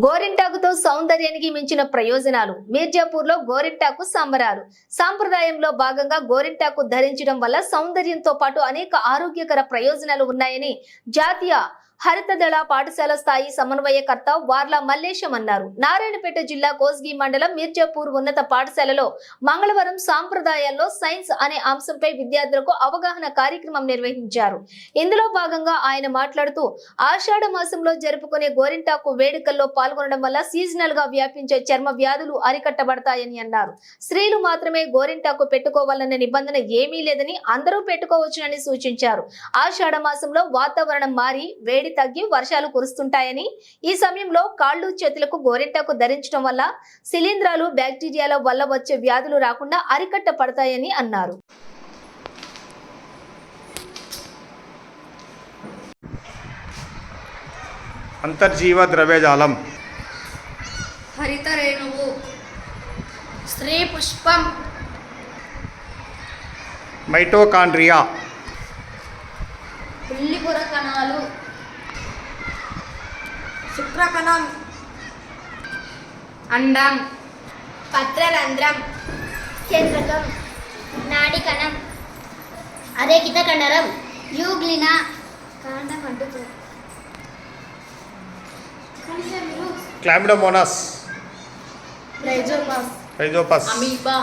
గోరింటాకుతో సౌందర్యానికి మించిన ప్రయోజనాలు. మీర్జాపూర్లో గోరింటాకు సంబరాలు. సాంప్రదాయంలో భాగంగా గోరింటాకు ధరించడం వల్ల సౌందర్యంతో పాటు అనేక ఆరోగ్యకర ప్రయోజనాలు ఉన్నాయని జాతీయ హరితదళ పాఠశాల స్థాయి సమన్వయకర్త వార్ల మల్లేశం అన్నారు. నారాయణపేట జిల్లా కోస్గి మండలం మీర్జాపూర్ ఉన్నత పాఠశాలలో మంగళవారం సాంప్రదాయాల్లో సైన్స్ అనే అంశంపై విద్యార్థులకు అవగాహన కార్యక్రమం నిర్వహించారు. ఇందులో భాగంగా ఆయన మాట్లాడుతూ ఆషాఢ మాసంలో జరుపుకునే గోరింటాకు వేడుకల్లో పాల్గొనడం వల్ల సీజనల్ గా వ్యాపించే చర్మ వ్యాధులు అరికట్టబడతాయని అన్నారు. స్త్రీలు మాత్రమే గోరింటాకు పెట్టుకోవాలన్న నిబంధన ఏమీ లేదని అందరూ పెట్టుకోవచ్చునని సూచించారు. ఆషాఢ మాసంలో వాతావరణం మారి వేడి తగ్గి వర్షాలు కురుస్తుంటాయని, ఈ సమయంలో కాళ్ళు చేతులకు గోరింటాకు ధరించడం వల్ల శిలీంధ్రాలు బ్యాక్టీరియాల వల్ల వచ్చే వ్యాధులు రాకుండా అరికట్టబడతాయని అన్నారు. అంతర్జీవ ద్రవ్యజాలం, హరిత రేణువు, స్త్రీ పుష్పం, మైటోకాండ్రియా, ఉల్లిపుర కణాలు, శుక్రకణం, అండం, పత్రరంధ్రం, కేంద్రకం, నాడికణం, అరేకిత కండరం, యూగ్లిన, కాండమంటు, క్లామిడోమోనాస్, రైజోపస్, రైజోపస్, అమీబా,